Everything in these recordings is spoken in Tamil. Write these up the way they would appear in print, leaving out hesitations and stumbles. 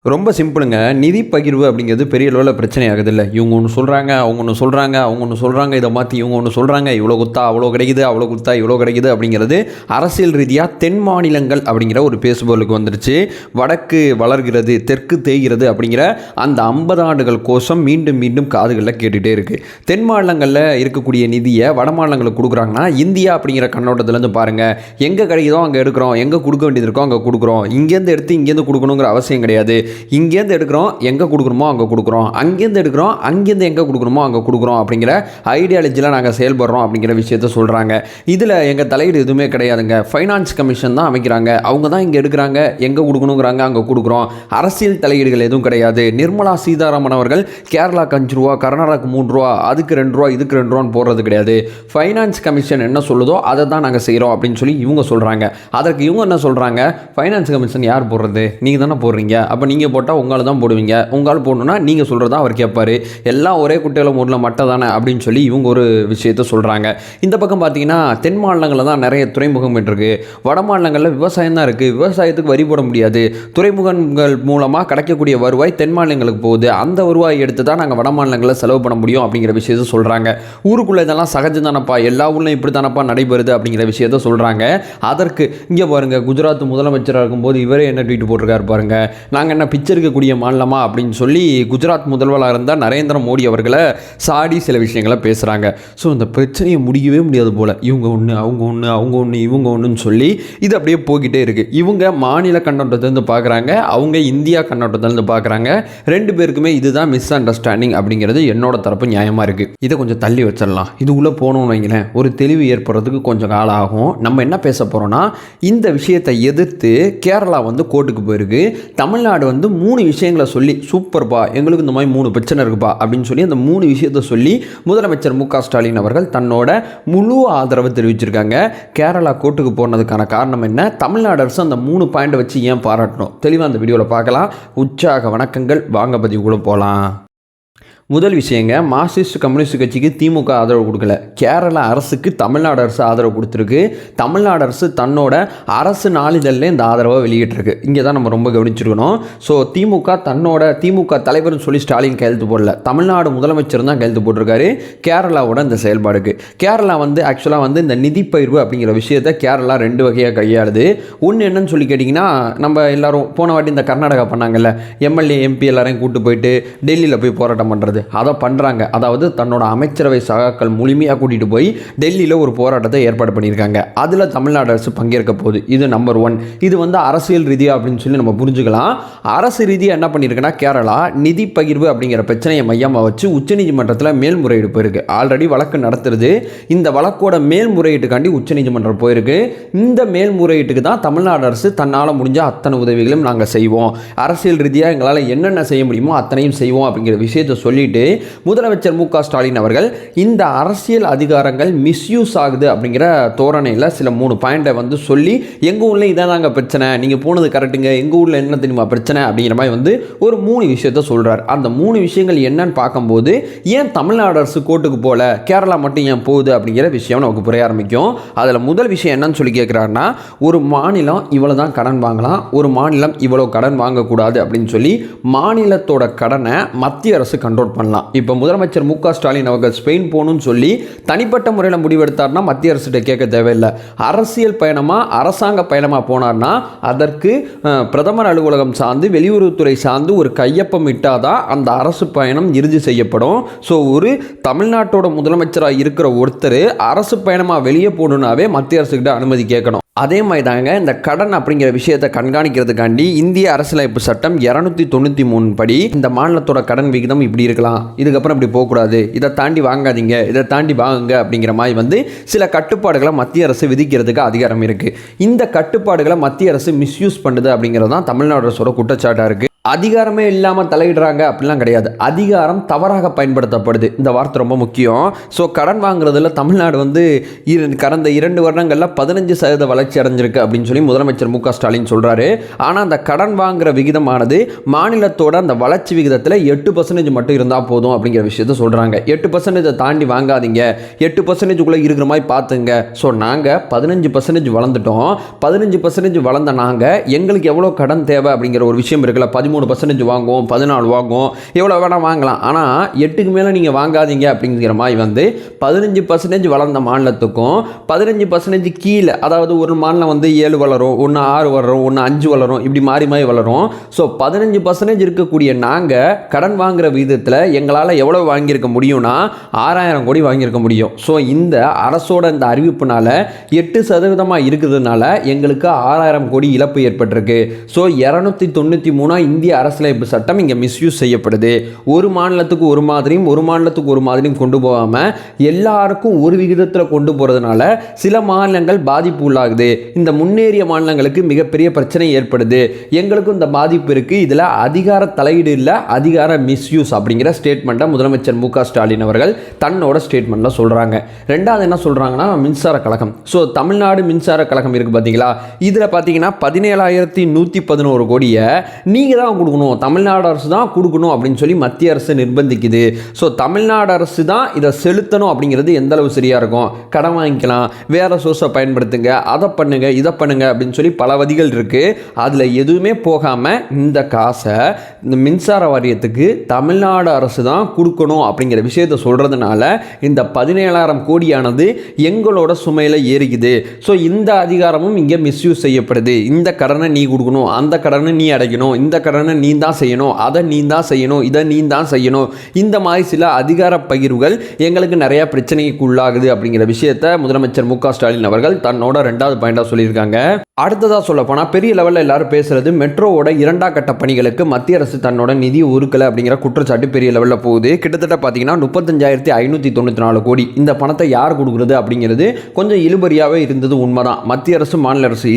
ரொம்ப சிம்பிளுங்க. நிதி பகிர்வு அப்படிங்கிறது பெரிய அளவுல பிரச்சனை ஆகுதுல்ல. இவங்க ஒண்ணு சொல்றாங்க, அவங்க ஒண்ணு சொல்றாங்க, அவங்க ஒண்ணு சொல்றாங்க, இத மாத்தி இவங்க ஒண்ணு சொல்றாங்க. இவ்வளோ குடுத்தா அவ்வளோ கிடைக்குது, அவ்வளோ குடுத்தா இவ்வளோ கிடைக்குது அப்படிங்கிறது அரசியல் ரீதியா தென் மாநிலங்கள் அப்படிங்கிற ஒரு பேசுபொருளுக்கு வந்துருச்சு. வடக்கு வளர்கிறது, தெற்கு தேய்கிறது அப்படிங்கிற அந்த 50 ஆண்டுகள் கோஷம் மீண்டும் மீண்டும் காதுகள்ல கேட்டுட்டே இருக்கு. தென் மாநிலங்கள்ல இருக்கக்கூடிய நிதிய வட மாநிலங்களுக்கு குடுக்குறாங்கன்னா, இந்தியா அப்படிங்கிற கண்ணோட்டத்திலேருந்து பாருங்க. எங்க கிடைக்குதோ அங்க எடுக்கிறோம், எங்க குடுக்க வேண்டியது இருக்கோ அங்க குடுக்குறோம். இங்கேருந்து எடுத்து இங்கேருந்து குடுக்கணுங்கிற அவசியம் கிடையாது. இங்கேருந்து எடுக்கிறோம், எங்கே கொடுக்கணுமோ அங்கே கொடுக்குறோம், அங்கேருந்து எடுக்கிறோம், அங்கேருந்து எங்கே கொடுக்கணுமோ அங்கே கொடுக்குறோம் அப்படிங்கிற ஐடியாலஜியில் நாங்கள் செயல்படுறோம் அப்படிங்கிற விஷயத்த சொல்கிறாங்க. இதில் எங்கள் தலையீடு எதுவுமே கிடையாதுங்க. ஃபைனான்ஸ் கமிஷன் தான் அமைக்கிறாங்க, அவங்க தான் இங்கே எடுக்கிறாங்க, எங்கே கொடுக்கணுங்கிறாங்க அங்கே கொடுக்குறோம். அரசியல் தலையீடுகள் எதுவும் கிடையாது. நிர்மலா சீதாராமன் அவர்கள் கேரளாக்கு 5 ரூபா, கர்நாடகாக்கு 3 ரூபா, அதுக்கு 2 ரூபா, இதுக்கு 2 ரூபான்னு போடுறது கிடையாது. ஃபைனான்ஸ் கமிஷன் என்ன சொல்லுதோ அதை தான் நாங்கள் செய்கிறோம் அப்படின்னு சொல்லி இவங்க சொல்கிறாங்க. அதற்கு இவங்க என்ன சொல்கிறாங்க, ஃபைனான்ஸ் கமிஷன் யார் போடுறது, நீங்கள் தானே போடுறீங்க, அப்போ நீங்கள் போட்டால் உங்களால் தான் போடுவீங்க, உங்களால் போடணும்னா நீங்கள் சொல்கிறதா அவர் கேட்பார், எல்லாம் ஒரே குட்டையில் மூடல மட்டை தானே அப்படின்னு சொல்லி இவங்க ஒரு விஷயத்தை சொல்கிறாங்க. இந்த பக்கம் பார்த்தீங்கன்னா தென் மாநிலங்களில் தான் நிறைய துறைமுகம் இருக்குது, வட மாநிலங்களில் விவசாயம் தான் இருக்குது, விவசாயத்துக்கு வரி போட முடியாது, துறைமுகங்கள் மூலமாக கிடைக்கக்கூடிய வருவாய் தென் மாநிலங்களுக்கு போகுது, அந்த வருவாய் எடுத்து தான் நாங்கள் வட மாநிலங்களில் செலவு பண்ண முடியும் அப்படிங்கிற விஷயத்தை சொல்கிறாங்க. ஊருக்குள்ளே இதெல்லாம் சகஜம் தானப்பா, எல்லா ஊர்லையும் இப்படி தானப்பா நடைபெறுது அப்படிங்கிற விஷயத்த சொல்கிறாங்க. அதற்கு இங்கே பாருங்கள், குஜராத் முதலமைச்சராக இருக்கும்போது இவரே என்ன ட்வீட் போட்டிருக்காரு பாருங்க, நாங்கள் என்ன பிச்சை இருக்கக்கூடிய மாநிலமா அப்படின்னு சொல்லி குஜராத் முதல்வராக இருந்தால் நரேந்திர மோடி அவர்களை சாடி சில விஷயங்களை பேசுகிறாங்க. ஸோ இந்த பிரச்சனையை முடியவே முடியாது போல், இவங்க ஒன்று அவங்க ஒன்று அவங்க ஒன்று இவங்க ஒன்றுன்னு சொல்லி இது அப்படியே போய்கிட்டே இருக்குது. இவங்க மாநில கண்ணோட்டத்திலேருந்து பார்க்குறாங்க, அவங்க இந்தியா கண்ணோட்டத்திலேருந்து பார்க்குறாங்க. ரெண்டு பேருக்குமே இதுதான் மிஸ் அண்டர்ஸ்டாண்டிங் அப்படிங்கிறது என்னோட தரப்பு நியாயமாக இருக்குது. இதை கொஞ்சம் தள்ளி வச்சிடலாம். இது உள்ளே போகணும்னு வைங்களேன், ஒரு தெளிவு ஏற்படுறதுக்கு கொஞ்சம் காலம் ஆகும். நம்ம என்ன பேச போகிறோம்னா, இந்த விஷயத்தை எதிர்த்து கேரளா வந்து கோர்ட்டுக்கு போயிருக்கு. தமிழ்நாடு வந்து 3 விஷயங்களை சொல்லி, சூப்பர்ப்பா எங்களுக்கு இந்த மாதிரி 3 பிரச்சனை இருக்குப்பா அப்படின்னு சொல்லி அந்த 3 விஷயத்தை சொல்லி முதலமைச்சர் மு.க. ஸ்டாலின் அவர்கள் தன்னோட முழு ஆதரவை தெரிவிச்சிருக்காங்க. கேரளா கோர்ட்டுக்கு போனதுக்கான காரணம் என்ன, தமிழ்நாடு அரசு அந்த 3 பாயிண்டை வச்சு ஏன் பாராட்டணும், தெளிவாக அந்த வீடியோவில் பார்க்கலாம். உற்சாக வணக்கங்கள், வாங்க பதிவுக்குள்ள போகலாம். முதல் விஷயங்க, மார்க்சிஸ்ட் கம்யூனிஸ்ட் கட்சிக்கு திமுக ஆதரவு கொடுக்கல, கேரள அரசுக்கு தமிழ்நாடு அரசு ஆதரவு கொடுத்துருக்கு. தமிழ்நாடு அரசு தன்னோட அரசு நாளிதழில் இந்த ஆதரவை வெளியிட்டிருக்கு. இங்கே தான் நம்ம ரொம்ப கவனிச்சிருக்கணும். ஸோ திமுக தலைவர்னு சொல்லி ஸ்டாலின் கையெழுத்து போடல, தமிழ்நாடு முதலமைச்சர் தான் கையெழுத்து போட்டிருக்காரு கேரளாவோட இந்த செயல்பாடுக்கு. கேரளா வந்து ஆக்சுவலாக வந்து இந்த நிதி பகிர்வு அப்படிங்கிற விஷயத்தை கேரளா 2 வகையாக கையாளுது. ஒன்று என்னன்னு சொல்லி கேட்டிங்கன்னா, நம்ம எல்லாரும் போன வாட்டி இந்த கர்நாடகா பண்ணாங்கல்ல, எம்எல்ஏ எம்பி எல்லாரையும் கூட்டு போயிட்டு டெல்லியில் போய் போராட்டம் பண்ணுறது, அதை பண்ணுறாங்க. அதாவது தன்னோட அமைச்சரவை சகாக்கள் முழுமையாக கூட்டிகிட்டு போய் டெல்லியில் ஒரு போராட்டத்தை ஏற்பாடு பண்ணியிருக்காங்க. அதில் தமிழ்நாடு அரசு பங்கேற்க போகுது. இது நம்பர் 1. இது வந்து அரசியல் ரீதியாக அப்படின்னு சொல்லி நம்ம புரிஞ்சுக்கலாம். அரசு ரீதியாக என்ன பண்ணியிருக்குன்னா, கேரளா நிதி பகிர்வு அப்படிங்கிற பிரச்சனையை மையமாக வச்சு உச்சநீதிமன்றத்தில் மேல்முறையீடு போயிருக்கு. ஆல்ரெடி வழக்கு நடத்துறது. இந்த வழக்கோட மேல்முறையீட்டுக்காண்டி உச்சநீதிமன்றம் போயிருக்கு. இந்த மேல்முறையீட்டுக்கு தான் தமிழ்நாடு அரசு தன்னால் முடிஞ்ச அத்தனை உதவிகளும் நாங்கள் செய்வோம், அரசியல் ரீதியாக எங்களால் என்னென்ன செய்ய முடியுமோ அத்தனையும் செய்வோம் அப்படிங்கிற விஷயத்தை சொல்லிட்டு முதலமைச்சர் மு.க. ஸ்டாலின் அவர்கள் இந்த அரசியல் அதிகாரங்கள் மிஸ்யூஸ் ஆகுது அப்படிங்கிற தோரணையில் சில 3 பாயிண்டை வந்து சொல்லி, எங்கள் ஊரில் இதான் நாங்கள் பிரச்சனை, நீங்கள் போனது கரெக்டுங்க, எங்கள் ஊரில் என்ன தெரியுமா பிரச்சனை அப்படிங்கிற மாதிரி வந்து ஒரு 3 விஷயத்தை சொல்கிறார். அந்த 3 விஷயங்கள் என்னன்னு பார்க்கும்போது, ஏன் தமிழ்நாடு அரசு கோர்ட்டுக்கு போகல, கேரளா மட்டும் ஏன் போகுது அப்படிங்கிற விஷயம் நமக்கு புரிய ஆரம்பிக்கும். அதில் முதல் விஷயம் என்னன்னு சொல்லி கேட்குறாருன்னா, ஒரு மாநிலம் இவ்வளோ தான் கடன் வாங்கலாம், ஒரு மாநிலம் இவ்வளோ கடன் வாங்கக்கூடாது அப்படின்னு சொல்லி மாநிலத்தோட கடனை மத்திய அரசு கண்ட்ரோல் பண்ணலாம். இப்போ முதலமைச்சர் மு.க. ஸ்டாலின் அவர்கள் ஸ்பெயின் போகணும்னு சொல்லி தனிப்பட்ட முறையில் முடிவெடுத்தார்னா மத்திய அரசிட்ட கேட்க தேவையில்லை. அரசியல் பயணமாக அரசாங்க பயணமாக போனார்னா அதற்கு பிரதமர் அலுவலகம் சார்ந்து வெளியுறவுத்துறை சார்ந்து ஒரு கையொப்பம் இட்டாதான் அந்த அரசு பயணம் இறுதி செய்யப்படும். ஸோ ஒரு தமிழ்நாட்டோட முதலமைச்சராக இருக்கிற ஒருத்தர் அரசு பயணமாக வெளியே போகணுன்னாவே மத்திய அரசுக்கிட்ட அனுமதி கேட்கணும். அதே மாதிரி தாங்க இந்த கடன் அப்படிங்கிற விஷயத்தை கண்காணிக்கிறதுக்காண்டி இந்திய அரசியலமைப்பு சட்டம் 293 படி இந்த மாநிலத்தோட கடன் விகிதம் இப்படி இருக்கலாம், இதுக்கப்புறம் இப்படி போகக்கூடாது, இதை தாண்டி வாங்காதீங்க, இதை தாண்டி வாங்குங்க அப்படிங்கிற மாதிரி வந்து சில கட்டுப்பாடுகளை மத்திய அரசு விதிக்கிறதுக்கு அதிகாரம் இருக்குது. இந்த கட்டுப்பாடுகளை மத்திய அரசு மிஸ்யூஸ் பண்ணுது அப்படிங்கிறது தான் தமிழ்நாடு அரசோட குற்றச்சாட்டாக இருக்குது. அதிகாரமே இல்லாமல் தலையிடுறாங்க அப்படிலாம் கிடையாது, அதிகாரம் தவறாக பயன்படுத்தப்படுது. இந்த வார்த்தை ரொம்ப முக்கியம். ஸோ கடன் வாங்குறதுல தமிழ்நாடு வந்து கடந்த 2 வருடங்களில் 15% வளர்ச்சி அடைஞ்சிருக்கு அப்படின்னு சொல்லி முதலமைச்சர் மு.க. ஸ்டாலின் சொல்கிறாரு. ஆனால் அந்த கடன் வாங்குகிற விகிதமானது மாநிலத்தோட அந்த வளர்ச்சி விகிதத்தில் 8% மட்டும் இருந்தால் போதும் அப்படிங்கிற விஷயத்த சொல்கிறாங்க. 8% தாண்டி வாங்காதீங்க, 8%க்குள்ளே இருக்கிற மாதிரி பார்த்துங்க. ஸோ நாங்கள் 15% வளர்ந்துட்டோம், 15% வளர்ந்த நாங்கள் எங்களுக்கு எவ்வளோ கடன் தேவை அப்படிங்கிற ஒரு விஷயம் இருக்குல்ல, 13% வாங்குவோம், 14 வாங்குவோம், எவ்வளோ வேணால் வாங்கலாம். ஆனால் 8க்கு மேலே நீங்கள் வாங்காதீங்க அப்படிங்கிற மாதிரி வந்து 15% வளர்ந்த மாநிலத்துக்கும் 15% கீழே, அதாவது ஒரு மாநிலம் வந்து 7 வளரும், ஒன்று 6 வளரும், ஒன்று 5 வளரும், இப்படி மாறி மாறி வளரும். ஸோ 15% இருக்கக்கூடிய நாங்கள் கடன் வாங்குகிற விதத்தில் எங்களால் எவ்வளோ வாங்கியிருக்க முடியும்னா 6000 கோடி வாங்கியிருக்க முடியும். ஸோ இந்த அரசோட இந்த அறிவிப்புனால 8% இருக்குதுனால எங்களுக்கு 6000 கோடி இழப்பு ஏற்பட்டிருக்கு. ஸோ 293 இந்திய அரசியலமைப்பு சட்டம் இங்கே மிஸ்யூஸ் செய்யப்படுது. ஒரு மாநிலத்துக்கு ஒரு மாதிரியும் ஒரு மாநிலத்துக்கு ஒரு மாதிரியும் கொண்டு போகாமல் எல்லாருக்கும் ஒரு விகிதத்தில் கொண்டு போகிறதுனால சில மாநிலங்கள் பாதிப்பு உள்ளாகுது. இந்த முன்னேறிய மாநிலங்களுக்கு மிகப்பெரிய பிரச்சனை ஏற்படுது. எங்களுக்கும் இந்த பாதிப்பு இருக்குது. இதில் அதிகார தலையீடு இல்லை, அதிகார மிஸ்யூஸ் அப்படிங்கிற ஸ்டேட்மெண்ட்டை முதலமைச்சர் மு க ஸ்டாலின் அவர்கள் தன்னோட ஸ்டேட்மெண்ட்டில் சொல்கிறாங்க. ரெண்டாவது என்ன சொல்கிறாங்கன்னா மின்சார கழகம். ஸோ தமிழ்நாடு மின்சார கழகம் இருக்குது பார்த்தீங்களா, இதில் பார்த்தீங்கன்னா 17,111 கோடியை நீங்கள் தான் கொடுக்கணும், தமிழ்நாடு அரசு தான் கொடுக்கணும் அப்படின்னு சொல்லி மத்திய அரசு நிர்பந்திக்குது. ஸோ தமிழ்நாடு அரசு தான் இதை செலுத்தணும் அப்படிங்கிறது எந்த அளவு சரியாக இருக்கும்? கடன் வாங்கிக்கலாம், வேறு சோர்ஸை பயன்படுத்துங்க, அதை பண்ணுங்க, இதை பண்ணுங்க அப்படின்னு சொல்லி பல வழிகள் இருக்குது. அதில் எதுவுமே போகாமல் இந்த காசை இந்த மின்சார வாரியத்துக்கு தமிழ்நாடு அரசு தான் கொடுக்கணும் அப்படிங்கிற விஷயத்தை சொல்கிறதுனால இந்த 17,000 கோடியானது எங்களோட சுமையில் ஏறிக்குது. ஸோ இந்த அதிகாரமும் இங்கே மிஸ்யூஸ் செய்யப்படுது. இந்த கடனை நீ கொடுக்கணும், அந்த கடனை நீ அடைக்கணும், இந்த கடனை நீ தான் செய்யணும், அதை நீ தான் செய்யணும், இதை நீ தான் செய்யணும், இந்த மாதிரி சில அதிகார பகிர்வுகள் எங்களுக்கு நிறைய பிரச்சனைக்கு உள்ளாகுது அப்படிங்கிற விஷயத்தை முதலமைச்சர் மு க ஸ்டாலின் அவர்கள் தன்னோட 2வது பாயிண்டாக சொல்லியிருக்காங்க. அடுத்ததாக சொல்ல போனால் பெரிய லெவலில் எல்லாரும் பேசுறது மெட்ரோவோட 2ஆம் கட்ட பணிகளுக்கு மத்திய அரசு தன்னோட நிதி ஒதுக்கலை அப்படிங்கிற குற்றச்சாட்டு பெரிய லெவலில் போகுது. கிட்டத்தட்ட பார்த்தீங்கன்னா 35,594 கோடி. இந்த பணத்தை யார் கொடுக்குறது அப்படிங்கிறது கொஞ்சம் இழுபறியாகவே இருந்தது. உண்மைதான். மத்திய அரசு மாநில அரசு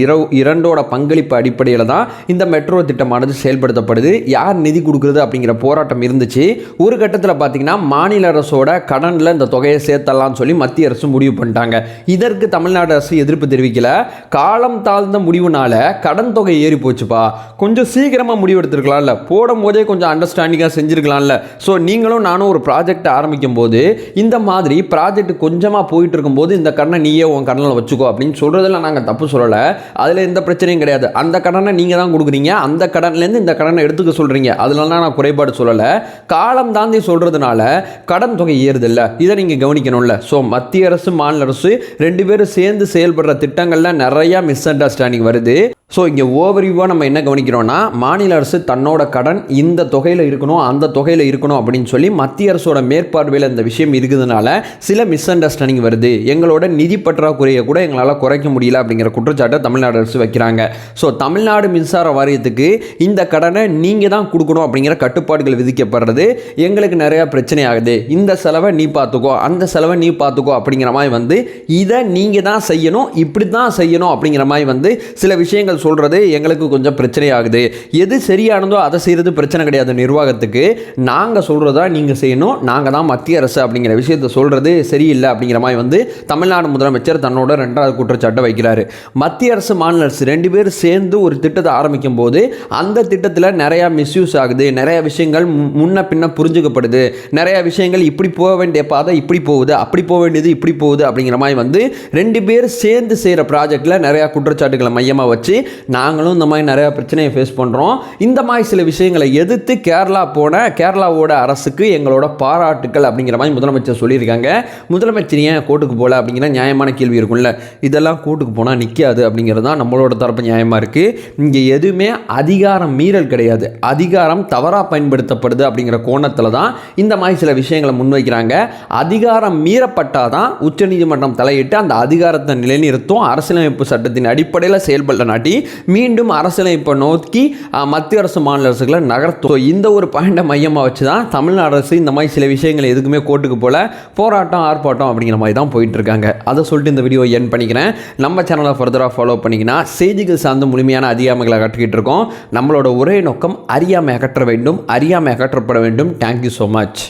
இரண்டோட பங்களிப்பு அடிப்படையில் தான் இந்த மெட்ரோ திட்டமானது செயல்படுத்தப்படுது. யார் நிதி கொடுக்குறது அப்படிங்கிற போராட்டம் இருந்துச்சு. ஒரு கட்டத்தில் பார்த்தீங்கன்னா மாநில அரசோட கடனில் இந்த தொகையை சேர்த்தலாம்னு சொல்லி மத்திய அரசு முடிவு பண்ணிட்டாங்க. இதற்கு தமிழ்நாடு அரசு எதிர்ப்பு தெரிவிக்கல. காலம் தாழ்ந்த முடிவுனால கடன் தொகை ஏறி போச்சுப்பா, கொஞ்சம் சீக்கிரமாக முடிவு எடுத்துருக்கலாம்ல, போடும் போதே கொஞ்சம் அண்டர்ஸ்டாண்டிங்காக செஞ்சுருக்கலாம்ல. ஸோ நீங்களும் நானும் ஒரு ப்ராஜெக்ட் ஆரம்பிக்கும் போது இந்த மாதிரி ப்ராஜெக்ட் கொஞ்சமாக போயிட்டு இருக்கும்போது இந்த கடனை நீயே உன் கடனில் வச்சுக்கோ அப்படின்னு சொல்கிறதில் நாங்கள் தப்பு சொல்லலை. அதில் எந்த பிரச்சனையும் கிடையாது. அந்த கடனை நீங்கள் தான் கொடுக்குறீங்க, அந்த கடன்லேருந்து இந்த கடனை எடுத்துக்க சொல்கிறீங்க, அதனால நான் குறைபாடு சொல்லலை. காலம் தாண்டி சொல்கிறதுனால கடன் தொகை ஏறுதில்ல, இதை நீங்கள் கவனிக்கணும்ல. ஸோ மத்திய அரசு மாநில அரசு 2 பேரும் சேர்ந்து செயல்படுற திட்டங்களில் நிறையா மிஸ் அண்டர்ஸ்டாண்டிங் வருது. ஸோ இங்கே ஓவர்வியூவாக நம்ம என்ன கவனிக்கிறோன்னா மாநில அரசு தன்னோட கடன் இந்த தொகையில் இருக்கணும், அந்த தொகையில் இருக்கணும் அப்படின்னு சொல்லி மத்திய அரசோட மேற்பார்வையில் இந்த விஷயம் இருக்குதுனால சில மிஸ் அண்டர்ஸ்டாண்டிங் வருது. எங்களோட நிதி பற்றாக்குறையை கூட எங்களால் குறைக்க முடியல அப்படிங்கிற குற்றச்சாட்டை தமிழ்நாடு அரசு வைக்கிறாங்க. ஸோ தமிழ்நாடு மின்சார வாரியத்துக்கு இந்த கடனை நீங்கள் தான் கொடுக்கணும் அப்படிங்கிற கட்டுப்பாடுகள் விதிக்கப்படுறது எங்களுக்கு நிறையா பிரச்சனை ஆகுது. இந்த செலவை நீ பார்த்துக்கோ, அந்த செலவை நீ பார்த்துக்கோ அப்படிங்கிற மாதிரி வந்து இதை நீங்கள் தான் செய்யணும், இப்படி தான் செய்யணும் அப்படிங்கிற மாதிரி வந்து சில விஷயங்கள் சொல்கிறது எங்களுக்கு கொஞ்சம் பிரச்சனை ஆகுது. எது சரியானதோ அதை செய்கிறது பிரச்சனை கிடையாது நிர்வாகத்துக்கு. நாங்கள் சொல்கிறதா நீங்கள் செய்யணும், நாங்கள் தான் மத்திய அரசு அப்படிங்கிற விஷயத்தை சொல்கிறது சரியில்லை அப்படிங்கிற மாதிரி வந்து தமிழ்நாடு முதலமைச்சர் தன்னோட 2வது குற்றச்சாட்டை வைக்கிறாரு. மத்திய அரசு மாநில அரசு 2 பேர் சேர்ந்து ஒரு திட்டத்தை ஆரம்பிக்கும் போது அந்த திட்டத்தில் நிறையா மிஸ்யூஸ் ஆகுது, நிறைய விஷயங்கள் முன்ன பின்ன புரிஞ்சுக்கப்படுது, நிறைய விஷயங்கள் இப்படி போக வேண்டிய பாதை இப்படி போகுது, அப்படி போக வேண்டியது இப்படி போகுது அப்படிங்கிற மாதிரி வந்து 2 பேர் சேர்ந்து செய்கிற ப்ராஜெக்டில் நிறையா குற்றச்சாட்டுகளை மையமாக வச்சு நாங்களும் இந்த மாதிரி நிறைய பிரச்சனையை ஃபேஸ் பண்ணுறோம். இந்த மாதிரி சில விஷயங்களை எதிர்த்து கேரளாவோட அரசுக்கு எங்களோட பாராட்டுக்கள் அப்படிங்கிற மாதிரி முதலமைச்சர் சொல்லியிருக்காங்க. முதலமைச்சர் ஏன் கோர்ட்டுக்கு போகல அப்படிங்கிற நியாயமான கேள்வி இருக்கும்ல. இதெல்லாம் கோர்ட்டுக்கு போனால் நிற்காது அப்படிங்கிறது தான் நம்மளோட தரப்பு நியாயமாக இருக்குது. இங்கே எதுவுமே அதிகாரம் மீறல் கிடையாது, அதிகாரம் தவறாக பயன்படுத்தப்படுது அப்படிங்கிற கோணத்தில் தான் இந்த மாதிரி சில விஷயங்களை முன்வைக்கிறாங்க. அதிகாரம் மீறப்பட்டால் தான் உச்சநீதிமன்றம் தலையிட்டு அந்த அதிகாரத்தை நிலைநிறுத்தும், அரசியலமைப்பு சட்டத்தின் அடிப்படையில் செயல்பட நாட்டி மீண்டும் அரசியலமைப்பை நோக்கி மத்திய அரசு மாநில அரசுகளை நகர்த்தும். இந்த ஒரு பாயிண்டை மையமாக வச்சு தான் தமிழ்நாடு அரசு இந்த மாதிரி சில விஷயங்கள் எதுக்குமே கோர்ட்டுக்கு போல போராட்டம் ஆர்ப்பாட்டம் அப்படிங்கிற மாதிரி தான் போயிட்டு இருக்காங்க. அதை சொல்லிட்டு இந்த வீடியோ என் பண்ணிக்கிறேன். நம்ம சேனலை ஃபர்தராக ஃபாலோ பண்ணிங்கன்னா செய்திகள் சார்ந்து முழுமையான அறியாமைகளை அகற்றிக்கிட்டு இருக்கோம். நம்மளோட ஒரே நோக்கம் அறியாமை அகற்ற வேண்டும், அறியாமை அகற்றப்பட வேண்டும். Thank you so much.